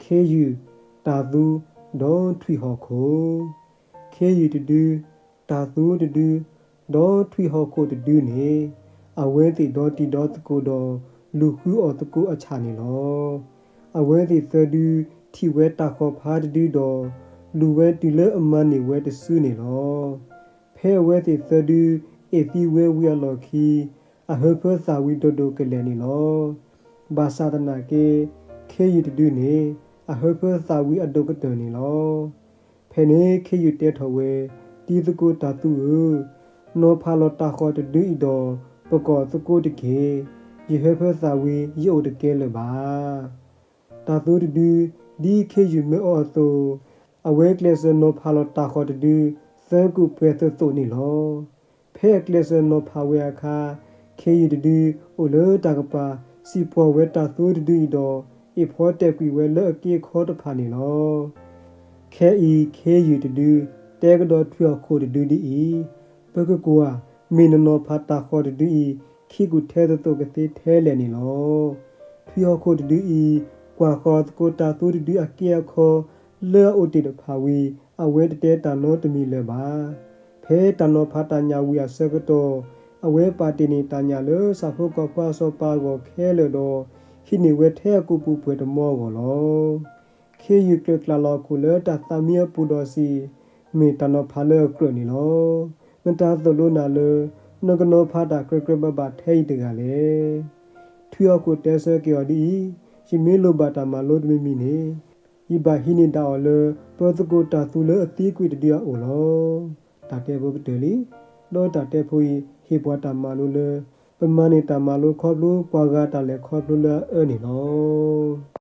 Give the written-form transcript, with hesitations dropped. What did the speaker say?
KU တာသူဒေါ်ထွေဟောခို KU တဒူတာသူတဒူဒေါ်ထွေဟောခိုတဒူနေအဝဲတိဒေါ်တီဒေါ်တကိုဒေါ်လူခုအော်တကိုအချာနေလောအဝဲတိသဒူထီဝဲတာခေါ်ဖာတဒူဒေါ်လူဝဲတီလဲအမန်နေဝဲတဆူနေလောဖဲဝဲတိသဒူအေသီဝဲဝီလော်ခီအဟဖသာဝီဒိုဒိုကလဲနေလောဘာသာတနာကေခေယူတဒူနေအဟဖသာဝီအဒုကတနေလောဖဲနေခေယူတဲထော်ဝဲတီတကိုတာတူနောဖာလောတာခေါ်တဒူဤတော်ပကောတကိုတကေယေဟဖသာဝီယိုတကဲလပါတာတူတဒူဒီခေယူမေအော်တိုအဝဲကလစနောဖာလောတာခေါ်တဒူသဲကုဖဲသတုန်နီလောဖဲကလစနောဖာဝဲအခါခေယူတဒူအိုလောတာကပါစီပေါ်ဝဲတာတူတဒူဤတော်အဖောတက်ကွေဝဲလော့အကေခေါ်တဖာနီလောခဲဤခေယူတဒူတဲကတော်ထွေခိုတဒူဒီပကကွာမင်းနောဖာတာခေါ်တဒူခိကုထဲတတုကတိထဲလဲနီလောထွေခိုတဒူကွာခေါ်ကိုတာတူတဒူအကေခေါ်လောအိုတီတဖာဝီအဝဲတဲတာနောတမီလဲပါဖဲတနောဖာတညာဝီအစကတော်အဝဲပါတီနီတညာလောစာဖို့ကပါစောပါကိုခဲလောတော့ဟိနေဝဲထဲကူပူပွေတမောကိုလောခေယူကလလောကူလတာသမီပူတော်စီမေတနောဖာလောကရနီလောမတာသလိုနာလောနကနောဖာတာကရကရဘဘထဲတကလေထွေကိုတဲဆကေဒီရှိမေလိုဘာတာမလို့တမီမီနေဤဘာဟိနေတာလောပောတကိုတာသူလောအတိကွေတတရားအိုလောတာတဲဘဘတလီလောတာတဲဖိုဟေပွားတာမလို့လေပမနေတာမလို့ခေါပလို့ပွားကတာလေခေါပလို့လေအနီလော